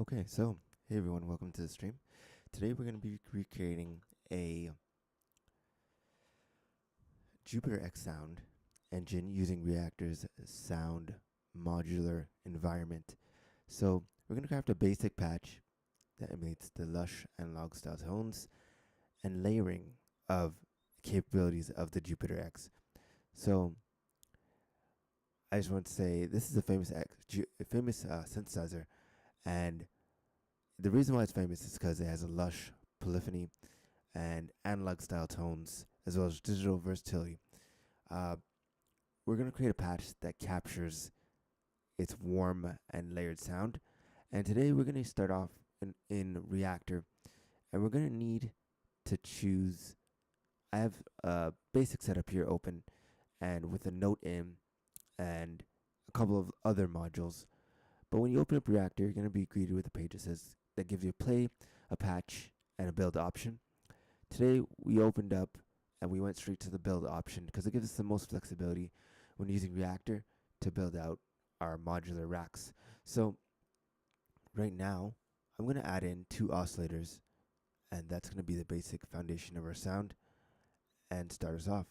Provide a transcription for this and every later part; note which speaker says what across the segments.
Speaker 1: Okay, so hey everyone, welcome to the stream. Today we're going to be recreating a Jupiter X sound engine using Reaktor's sound modular environment. So we're going to craft a basic patch that emulates the lush analog style tones and layering of capabilities of the Jupiter X. So I just want to say this is a famous synthesizer, and the reason why it's famous is because it has a lush polyphony and analog style tones, as well as digital versatility. Uh, we're going to create a patch that captures its warm and layered sound. And today we're going to start off in Reaktor, and we're going to need to choose. I have a basic setup here open, and with a note in and a couple of other modules. But when you open up Reaktor, you're going to be greeted with a page that gives you a play, a patch, and a build option. Today we opened up and we went straight to the build option because it gives us the most flexibility when using Reaktor to build out our modular racks. So right now I'm going to add in 2 oscillators, and that's going to be the basic foundation of our sound and start us off.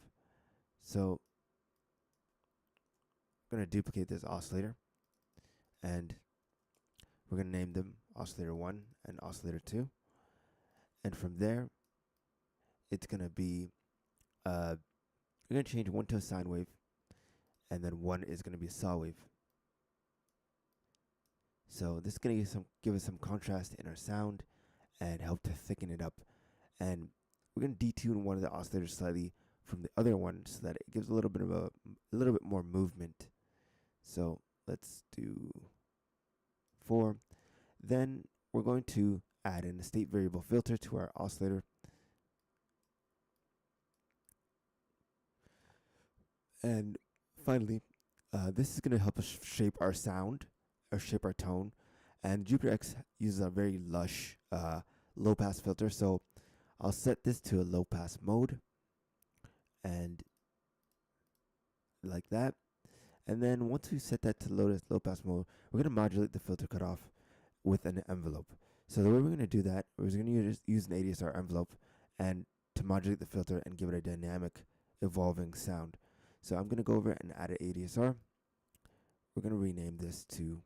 Speaker 1: So I'm going to duplicate this oscillator, and we're going to name them oscillator 1 and oscillator 2. And from there, it's going to be, we're going to change 1 to a sine wave, and then 1 is going to be a saw wave. So this is going to give us some contrast in our sound and help to thicken it up. And we're going to detune one of the oscillators slightly from the other one so that it gives a little bit more movement. So let's do 4. Then we're going to add in a state variable filter to our oscillator. And finally, this is going to help us shape our sound or shape our tone. And Jupiter X uses a very lush low pass filter, so I'll set this to a low pass mode, and like that. And then once we set that to low pass mode, we're going to modulate the filter cutoff with an envelope. So the way we're going to do that is we're going to use an ADSR envelope and to modulate the filter and give it a dynamic evolving sound. So I'm going to go over and add an ADSR. We're going to rename this to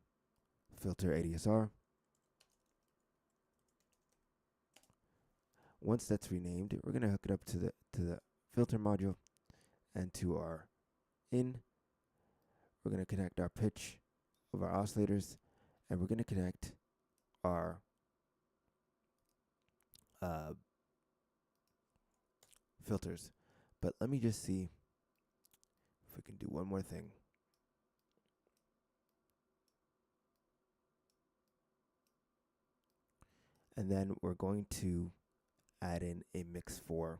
Speaker 1: filter ADSR. Once that's renamed, we're going to hook it up to the filter module and to our in. We're going to connect our pitch of our oscillators, and we're going to connect our filters. But let me just see if we can do one more thing. And then we're going to add in a mix 4.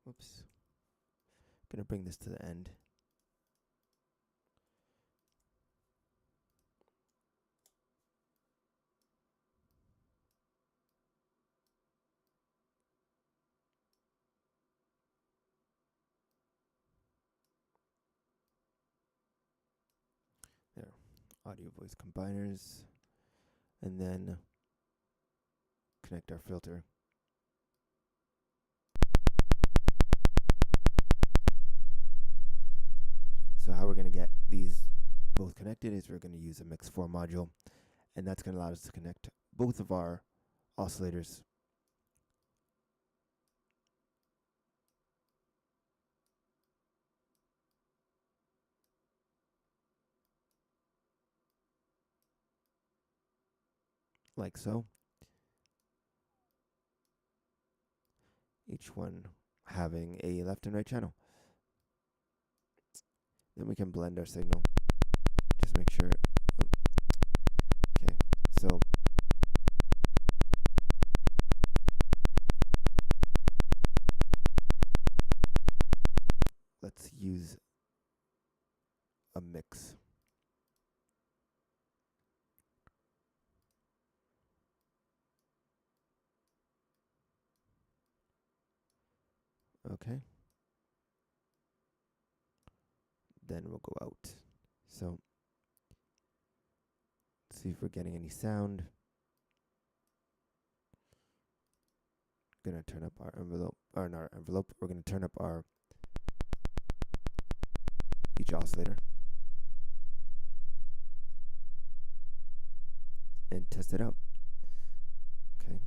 Speaker 1: Whoops. Gonna bring this to the end. There. Audio voice combiners. And then connect our filter. So how we're going to get these both connected is we're going to use a mix 4 module, and that's going to allow us to connect both of our oscillators. Like so. Each one having a left and right channel. Then we can blend our signal. Just make sure. Okay, so Okay. Then we'll go out. So see if we're getting any sound. Gonna turn up our envelope, or not our envelope. We're gonna turn up our each oscillator and test it out. Okay.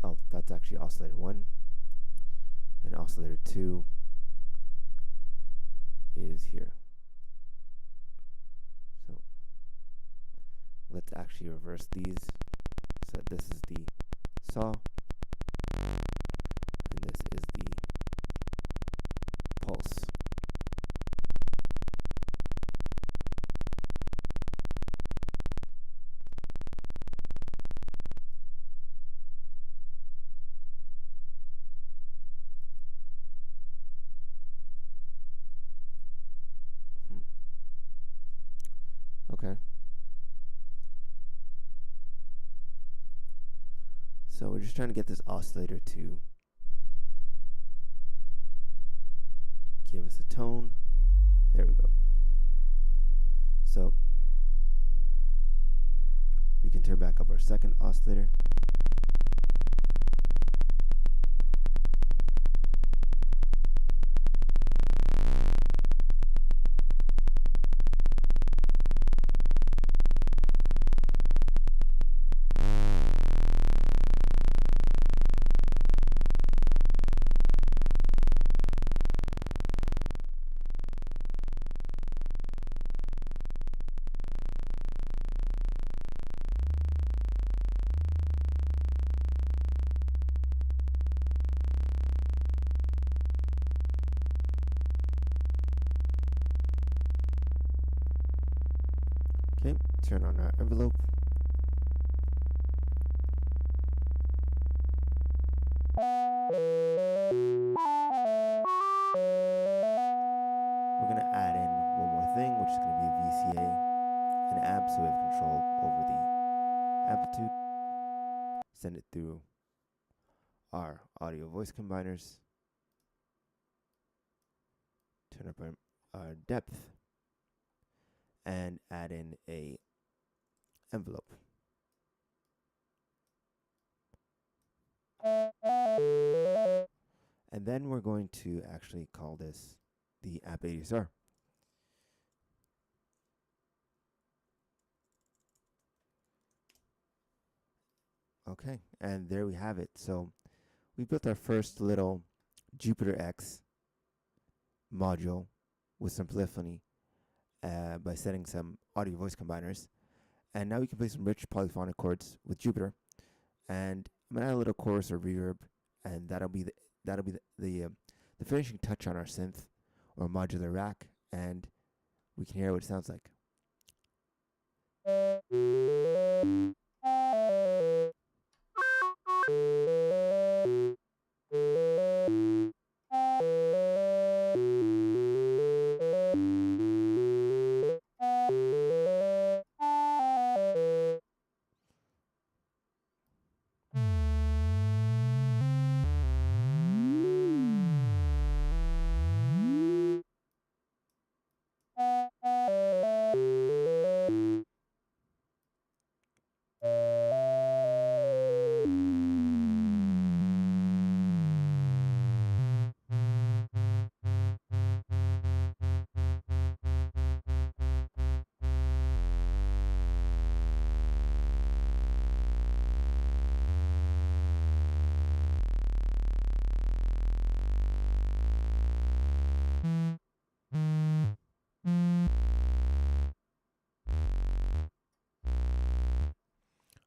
Speaker 1: Oh, that's actually oscillator 1. And oscillator 2 is here. So let's actually reverse these. So this is the saw, and this is the pulse. Okay. So we're just trying to get this oscillator to give us a tone. There we go. So we can turn back up our second oscillator. Okay, turn on our envelope. We're going to add in one more thing, which is going to be a VCA, an amp, so we have control over the amplitude. Send it through our audio voice combiners. Turn up our depth and add in a envelope. And then we're going to actually call this the amp ADSR. Okay, and there we have it. So we built our first little Jupiter X module with some polyphony by setting some audio voice combiners. And now we can play some rich polyphonic chords with Jupiter. And I'm gonna add a little chorus or reverb, and that'll be the finishing touch on our synth or modular rack, and we can hear what it sounds like.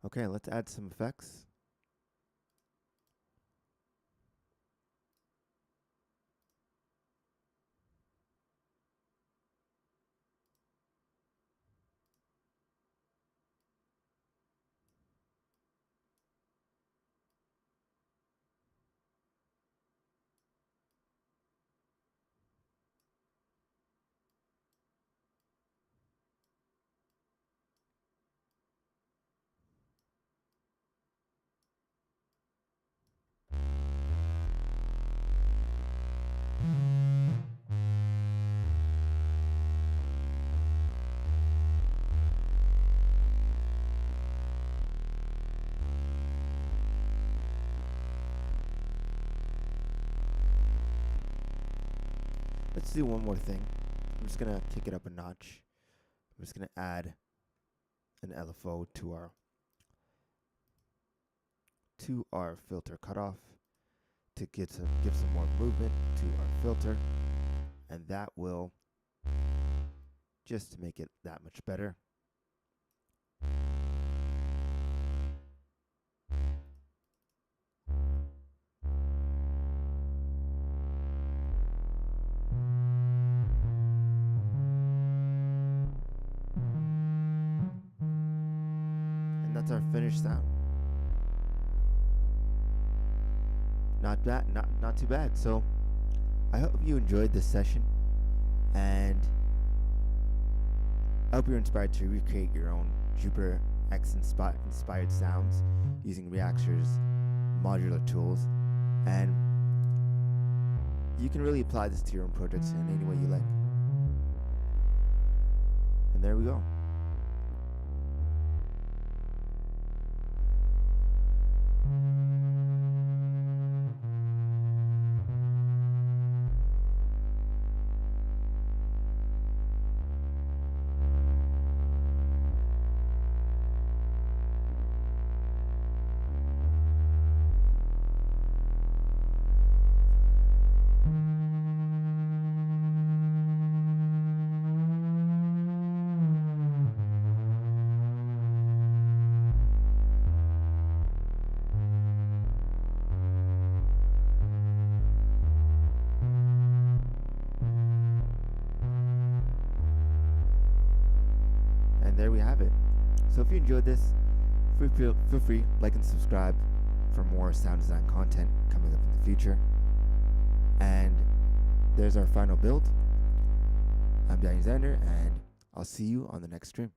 Speaker 1: Okay, let's add some effects. let's do one more thing. I'm just gonna kick it up a notch. I'm just gonna add an LFO to our filter cutoff to give some more movement to our filter, and that will just make it that much better. And that's our finished sound. Not bad, not too bad. So I hope you enjoyed this session, and I hope you're inspired to recreate your own Jupiter X inspired sounds using Reaktor's modular tools, and you can really apply this to your own projects in any way you like. And there we go. There we have it. So if you enjoyed this, feel free like and subscribe for more sound design content coming up in the future. And there's our final build. I'm DannyXander, and I'll see you on the next stream.